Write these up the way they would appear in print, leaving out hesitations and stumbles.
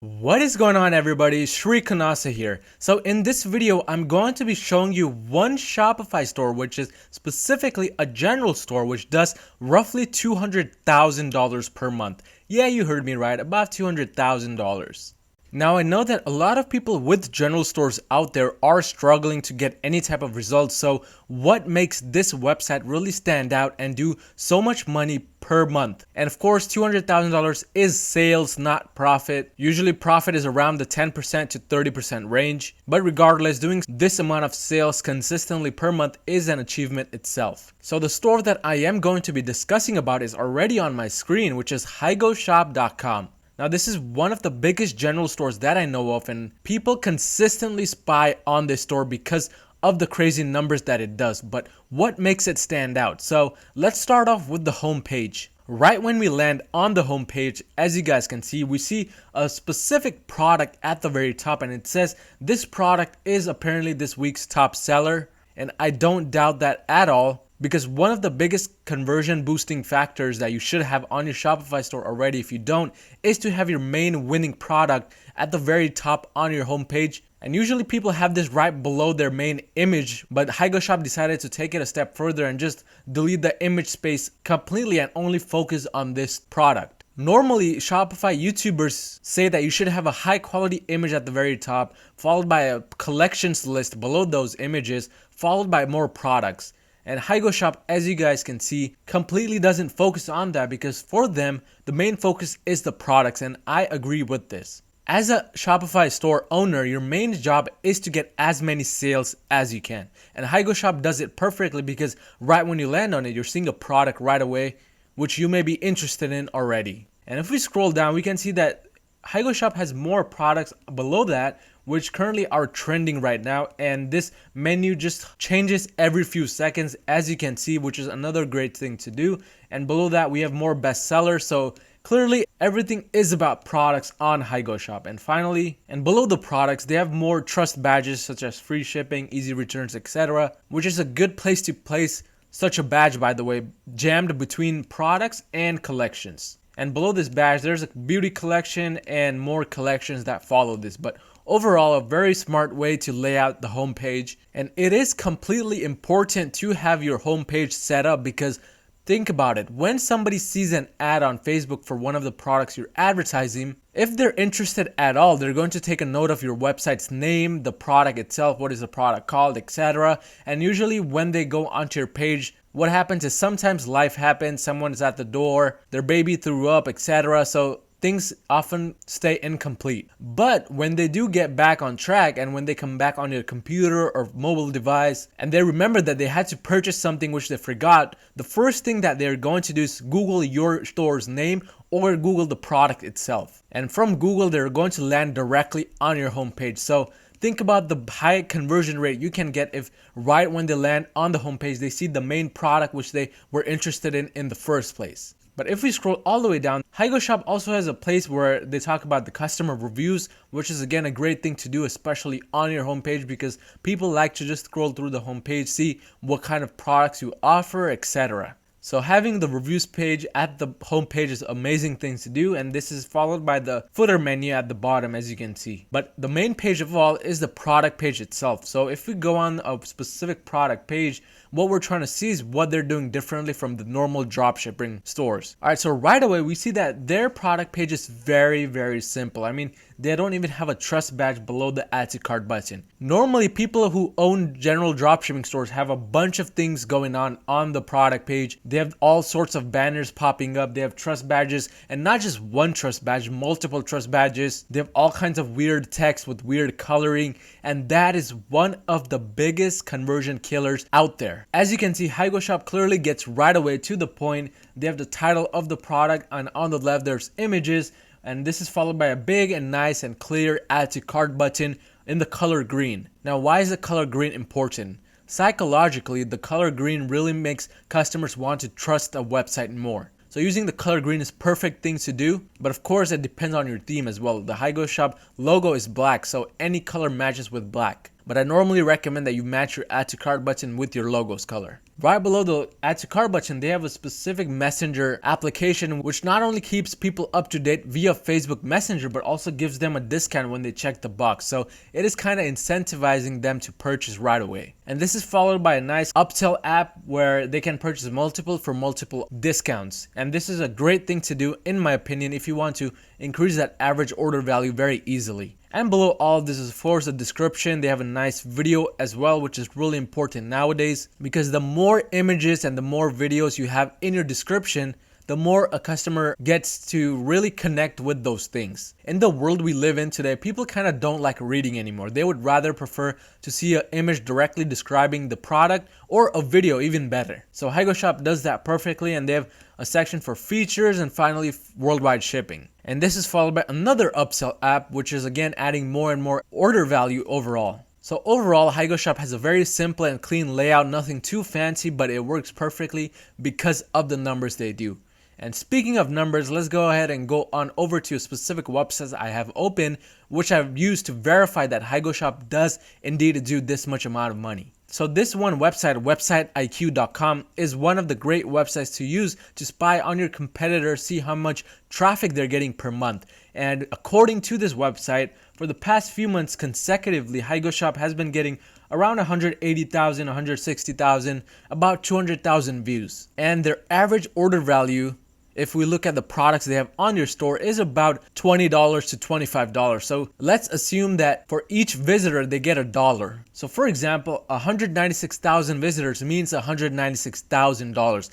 What is going on, everybody? Shri Kanase here. So in this video, I'm going to be showing you one Shopify store, which is specifically a general store, which does roughly $200,000 per month. Yeah, you heard me right, about $200,000. Now, I know that a lot of people with general stores out there are struggling to get any type of results. So what makes this website really stand out and do so much money per month? And of course, $200,000 is sales, not profit. Usually profit is around the 10% to 30% range. But regardless, doing this amount of sales consistently per month is an achievement itself. So the store that I am going to be discussing about is already on my screen, which is higoshop.com. Now, this is one of the biggest general stores that I know of, and people consistently spy on this store because of the crazy numbers that it does. But what makes it stand out? So let's start off with the home page. Right when we land on the home page, as you guys can see, we see a specific product at the very top, and it says this product is apparently this week's top seller. And I don't doubt that at all, because one of the biggest conversion boosting factors that you should have on your Shopify store already, if you don't, is to have your main winning product at the very top on your homepage. And usually people have this right below their main image, but HigoShop decided to take it a step further and just delete the image space completely and only focus on this product. Normally, Shopify YouTubers say that you should have a high quality image at the very top, followed by a collections list below those images, followed by more products. And HigoShop, as you guys can see, completely doesn't focus on that, because for them, the main focus is the products, and I agree with this. As a Shopify store owner, your main job is to get as many sales as you can. And HigoShop does it perfectly, because right when you land on it, you're seeing a product right away, which you may be interested in already. And if we scroll down, we can see that HigoShop has more products below that, which currently are trending right now, and this menu just changes every few seconds, as you can see, which is another great thing to do. And below that, we have more bestsellers, so clearly everything is about products on HigoShop. And finally, and below the products, they have more trust badges such as free shipping, easy returns, etc., which is a good place to place such a badge, by the way, jammed between products and collections. And below this badge, there's a beauty collection and more collections that follow this. But overall, a very smart way to lay out the homepage. And it is completely important to have your homepage set up, because think about it. When somebody sees an ad on Facebook for one of the products you're advertising, if they're interested at all, they're going to take a note of your website's name, the product itself, what is the product called, etc. And usually when they go onto your page, what happens is sometimes life happens, someone is at the door, their baby threw up, etc. So things often stay incomplete. But when they do get back on track, and when they come back on your computer or mobile device, and they remember that they had to purchase something which they forgot, the first thing that they're going to do is Google your store's name or Google the product itself. And from Google, they're going to land directly on your homepage. So think about the high conversion rate you can get if right when they land on the homepage, they see the main product which they were interested in the first place. But if we scroll all the way down, HigoShop also has a place where they talk about the customer reviews, which is again a great thing to do, especially on your homepage, because people like to just scroll through the homepage, see what kind of products you offer, etc. So having the reviews page at the homepage is an amazing thing to do, and this is followed by the footer menu at the bottom, as you can see. But the main page of all is the product page itself. So if we go on a specific product page, what we're trying to see is what they're doing differently from the normal dropshipping stores. Alright, so right away we see that their product page is very, very simple. I mean, they don't even have a trust badge below the add to cart button. Normally, people who own general dropshipping stores have a bunch of things going on the product page. They have all sorts of banners popping up. They have trust badges, and not just one trust badge, multiple trust badges. They have all kinds of weird text with weird coloring, and that is one of the biggest conversion killers out there. As you can see, HigoShop clearly gets right away to the point. They have the title of the product, and on the left there's images, and this is followed by a big and nice and clear add to cart button in the color green. Now, why is the color green important? Psychologically, the color green really makes customers want to trust a website more. So using the color green is perfect thing to do, but of course it depends on your theme as well. The HigoShop logo is black, so any color matches with black. But I normally recommend that you match your add to cart button with your logo's color. Right below the add to cart button, they have a specific messenger application which not only keeps people up to date via Facebook Messenger, but also gives them a discount when they check the box. So it is kind of incentivizing them to purchase right away. And this is followed by a nice upsell app where they can purchase multiple for multiple discounts. And this is a great thing to do, in my opinion, if you want to increase that average order value very easily. And below all of this is, of course, a description. They have a nice video as well, which is really important nowadays, because the more images and the more videos you have in your description, the more a customer gets to really connect with those things. In the world we live in today, people kind of don't like reading anymore. They would rather prefer to see an image directly describing the product, or a video, even better. So HigoShop does that perfectly, and they have a section for features and finally worldwide shipping. And this is followed by another upsell app, which is again adding more and more order value overall. So overall, HigoShop has a very simple and clean layout, nothing too fancy, but it works perfectly because of the numbers they do. And speaking of numbers, let's go ahead and go on over to a specific website I have open, which I've used to verify that HigoShop does indeed do this much amount of money. So this one website, websiteiq.com, is one of the great websites to use to spy on your competitors, see how much traffic they're getting per month. And according to this website, for the past few months consecutively, HigoShop has been getting around 180,000, 160,000, about 200,000 views. And their average order value, if we look at the products they have on your store, is about $20 to $25. So let's assume that for each visitor they get $1. So for example, 196,000 visitors means $196,000.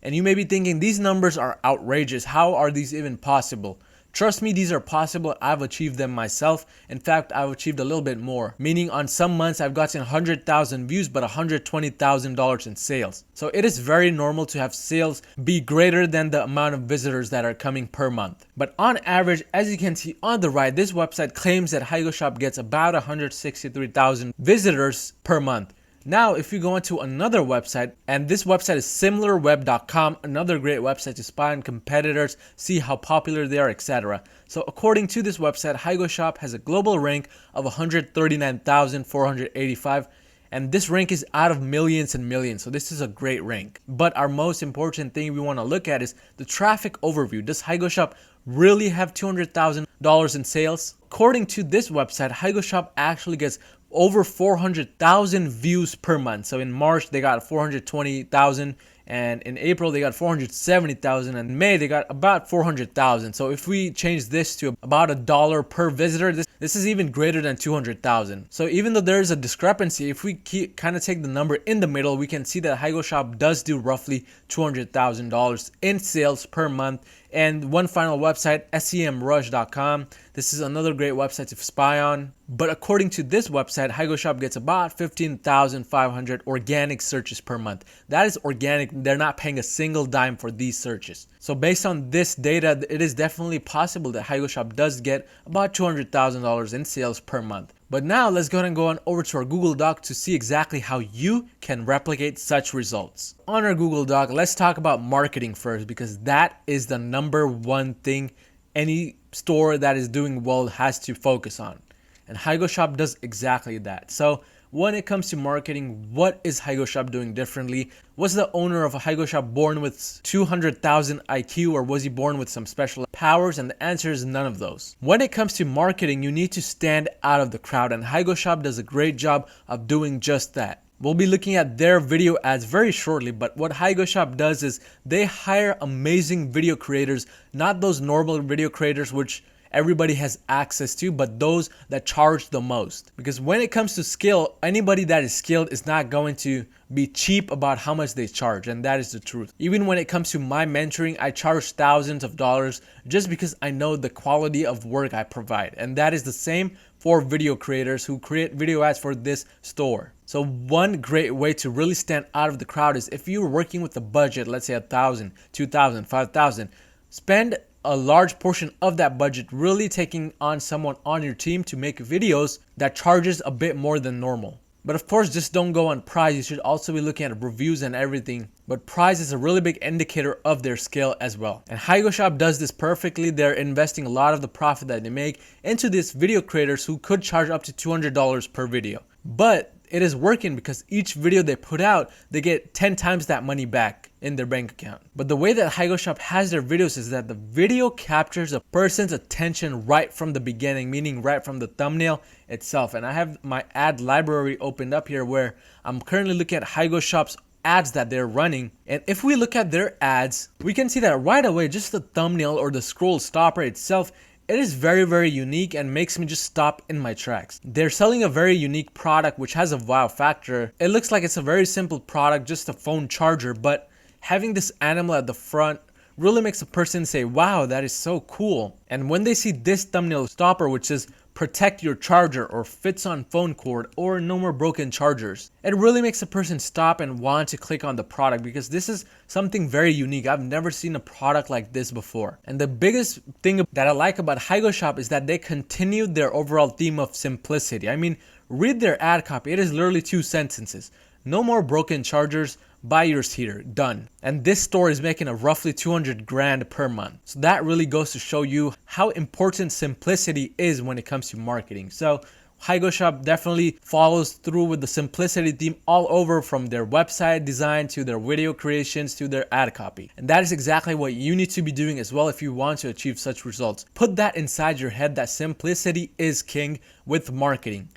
And you may be thinking, these numbers are outrageous. How are these even possible? Trust me, these are possible. I've achieved them myself. In fact, I've achieved a little bit more. Meaning on some months I've gotten 100,000 views but $120,000 in sales. So it is very normal to have sales be greater than the amount of visitors that are coming per month. But on average, as you can see on the right, this website claims that HigoShop gets about 163,000 visitors per month. Now, if you go into another website, and this website is similarweb.com, another great website to spy on competitors, see how popular they are, etc. So according to this website, HigoShop has a global rank of 139,485, and this rank is out of millions and millions. So this is a great rank. But our most important thing we want to look at is the traffic overview. Does HigoShop really have $200,000 in sales? According to this website, HigoShop actually gets over 400,000 views per month. So in March they got 420,000, and in April they got 470,000, and in May they got about 400,000. So if we change this to about $1 per visitor, this is even greater than 200,000. So even though there is a discrepancy, if we kind of take the number in the middle, we can see that HigoShop does do roughly $200,000 in sales per month. And one final website, semrush.com. This is another great website to spy on. But according to this website, HigoShop gets about 15,500 organic searches per month. That is organic. They're not paying a single dime for these searches. So based on this data, it is definitely possible that HigoShop does get about $200,000 in sales per month. But now let's go ahead and go on over to our Google Doc to see exactly how you can replicate such results. On our Google Doc, let's talk about marketing first, because that is the number one thing any store that is doing well has to focus on. And HigoShop does exactly that. So when it comes to marketing, what is HigoShop doing differently? Was the owner of a HigoShop born with 200,000 IQ, or was he born with some special powers? And the answer is none of those. When it comes to marketing, you need to stand out of the crowd, and HigoShop does a great job of doing just that. We'll be looking at their video ads very shortly, but what HigoShop does is they hire amazing video creators, not those normal video creators which everybody has access to, but those that charge the most. Because when it comes to skill, anybody that is skilled is not going to be cheap about how much they charge, and that is the truth. Even when it comes to my mentoring, I charge thousands of dollars just because I know the quality of work I provide. And that is the same for video creators who create video ads for this store. So one great way to really stand out of the crowd is if you're working with a budget, let's say $1,000, $2,000, $5,000, spend a large portion of that budget really taking on someone on your team to make videos that charges a bit more than normal. But of course, just don't go on price. You should also be looking at reviews and everything. But price is a really big indicator of their skill as well. And HigoShop does this perfectly. They're investing a lot of the profit that they make into these video creators who could charge up to $200 per video. but it is working because each video they put out, they get 10 times that money back in their bank account. But the way that HigoShop has their videos is that the video captures a person's attention right from the beginning, meaning right from the thumbnail itself. And I have my ad library opened up here where I'm currently looking at HigoShop's ads that they're running. And if we look at their ads, we can see that right away, just the thumbnail or the scroll stopper itself, it is very, very unique and makes me just stop in my tracks. They're selling a very unique product which has a wow factor. It looks like it's a very simple product, just a phone charger, but having this animal at the front really makes a person say, wow, that is so cool. And when they see this thumbnail stopper, which is protect your charger or fits on phone cord or no more broken chargers, it really makes a person stop and want to click on the product because this is something very unique. I've never seen a product like this before. And the biggest thing that I like about HigoShop is that they continued their overall theme of simplicity. I mean, read their ad copy. It is literally 2 sentences. No more broken chargers. Buy yours here, done. And this store is making a roughly 200 grand per month. So that really goes to show you how important simplicity is when it comes to marketing. So HigoShop definitely follows through with the simplicity theme all over, from their website design to their video creations to their ad copy. And that is exactly what you need to be doing as well if you want to achieve such results. Put that inside your head that simplicity is king with marketing.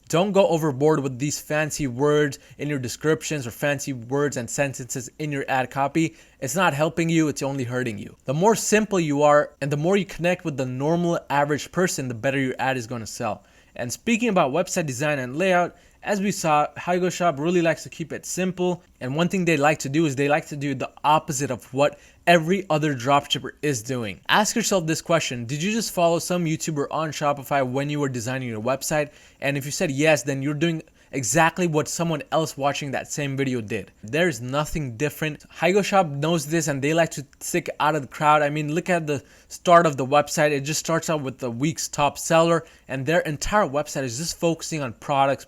Don't go overboard with these fancy words in your descriptions or fancy words and sentences in your ad copy. It's not helping you, it's only hurting you. The more simple you are and the more you connect with the normal average person, the better your ad is going to sell. And speaking about website design and layout, as we saw, HigoShop really likes to keep it simple. And one thing they like to do is they like to do the opposite of what every other dropshipper is doing. Ask yourself this question: did you just follow some YouTuber on Shopify when you were designing your website? And if you said yes, then you're doing exactly what someone else watching that same video did. There's nothing different. HigoShop knows this and they like to stick out of the crowd. I mean, look at the start of the website. It just starts out with the week's top seller and their entire website is just focusing on products.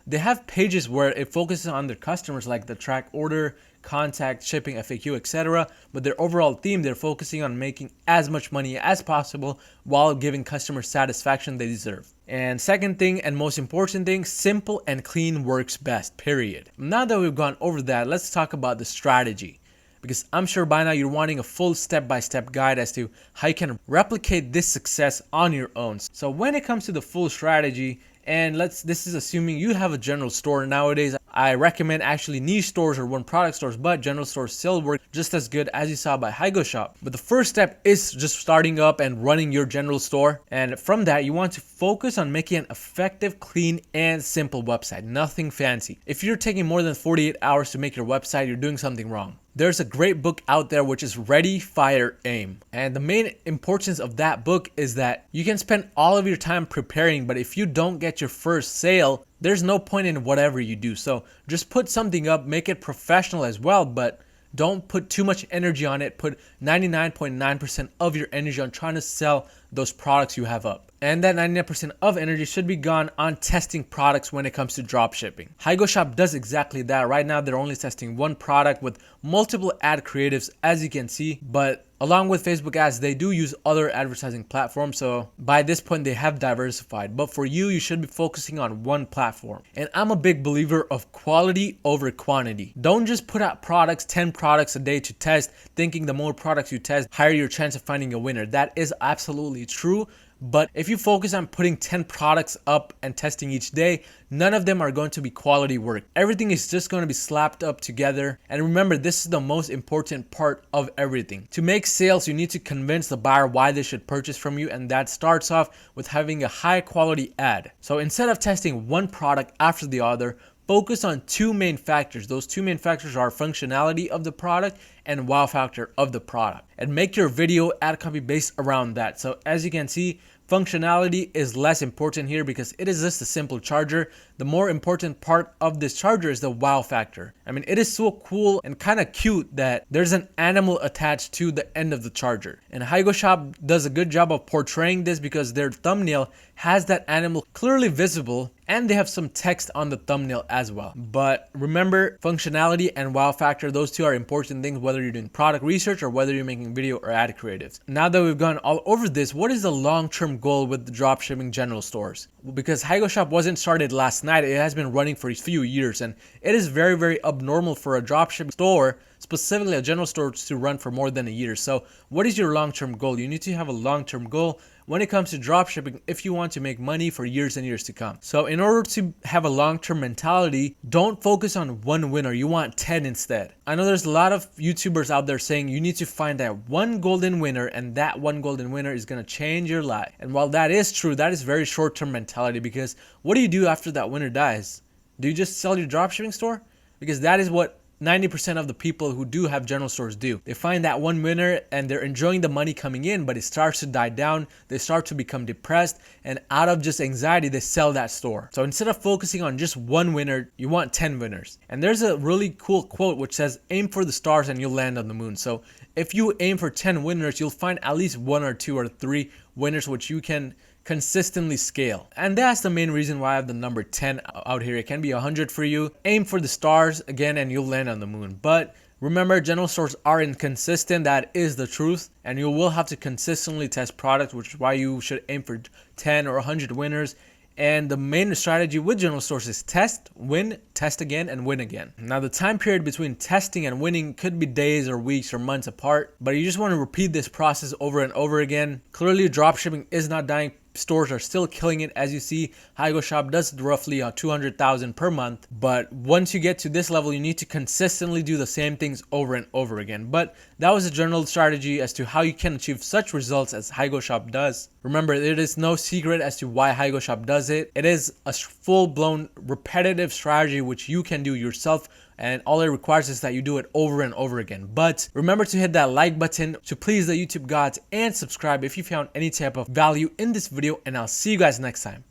They have pages where it focuses on their customers, like the track order, contact, shipping, FAQ, etc. But their overall theme, they're focusing on making as much money as possible while giving customers satisfaction they deserve. And second thing and most important thing, simple and clean works best, period. Now that we've gone over that, let's talk about the strategy. Because I'm sure by now you're wanting a full step-by-step guide as to how you can replicate this success on your own. So when it comes to the full strategy, and this is assuming you have a general store. Nowadays, I recommend actually niche stores or one product stores, but general stores still work just as good as you saw by HigoShop. But the first step is just starting up and running your general store. And from that, you want to focus on making an effective, clean, and simple website. Nothing fancy. If you're taking more than 48 hours to make your website, you're doing something wrong. There's a great book out there which is Ready, Fire, Aim. And the main importance of that book is that you can spend all of your time preparing, but if you don't get your first sale, there's no point in whatever you do. So just put something up, make it professional as well, but don't put too much energy on it. Put 99.9% of your energy on trying to sell those products you have up. And that 99% of energy should be gone on testing products when it comes to drop shipping. HigoShop does exactly that. Right now, they're only testing one product with multiple ad creatives, as you can see. But along with Facebook ads, they do use other advertising platforms. So by this point, they have diversified. But for you, you should be focusing on one platform. And I'm a big believer of quality over quantity. Don't just put out products, 10 products a day to test, thinking the more products you test, higher your chance of finding a winner. That is absolutely true. But if you focus on putting 10 products up and testing each day, none of them are going to be quality work. Everything is just going to be slapped up together. And remember, this is the most important part of everything. To make sales, you need to convince the buyer why they should purchase from you. And that starts off with having a high quality ad. So instead of testing one product after the other, focus on 2 main factors. Those 2 main factors are functionality of the product and wow factor of the product. And make your video ad copy based around that. So as you can see, functionality is less important here because it is just a simple charger. The more important part of this charger is the wow factor. I mean, it is so cool and kind of cute that there's an animal attached to the end of the charger. And HigoShop does a good job of portraying this because their thumbnail has that animal clearly visible and they have some text on the thumbnail as well. But remember, functionality and wow factor, those 2 are important things whether whether you're doing product research or whether you're making video or ad creatives. Now that we've gone all over this, what is the long-term goal with the dropshipping general stores? Because HigoShop wasn't started last night, it has been running for a few years, and it is very, very abnormal for a dropshipping store, specifically a general store, to run for more than a year. So what is your long-term goal? You need to have a long-term goal when it comes to dropshipping if you want to make money for years and years to come. So in order to have a long-term mentality, don't focus on one winner. You want 10 instead. I know there's a lot of YouTubers out there saying you need to find that one golden winner, and that one golden winner is going to change your life. And while that is true, that is very short-term mentality, because what do you do after that winner dies? Do you just sell your dropshipping store? Because that is what 90% of the people who do have general stores do. They find that one winner and they're enjoying the money coming in, but it starts to die down. They start to become depressed, and out of just anxiety, they sell that store. So instead of focusing on just one winner, you want 10 winners. And there's a really cool quote which says, aim for the stars and you'll land on the moon. So if you aim for 10 winners, you'll find at least 1 or 2 or 3 winners which you can consistently scale. And that's the main reason why I have the number 10 out here. It can be 100 for you. Aim for the stars again and you'll land on the moon. But remember, general stores are inconsistent. That is the truth. And you will have to consistently test products, which is why you should aim for 10 or 100 winners. And the main strategy with general stores is test, win, test again, and win again. Now, the time period between testing and winning could be days or weeks or months apart, but you just want to repeat this process over and over again. Clearly, dropshipping is not dying. Stores are still killing it. As you see, HigoShop does roughly 200,000 per month. But once you get to this level, you need to consistently do the same things over and over again. But that was a general strategy as to how you can achieve such results as HigoShop does. Remember, it is no secret as to why HigoShop does it. It is a full-blown repetitive strategy which you can do yourself, and all it requires is that you do it over and over again. But remember to hit that like button to please the YouTube gods, and subscribe if you found any type of value in this video, and I'll see you guys next time.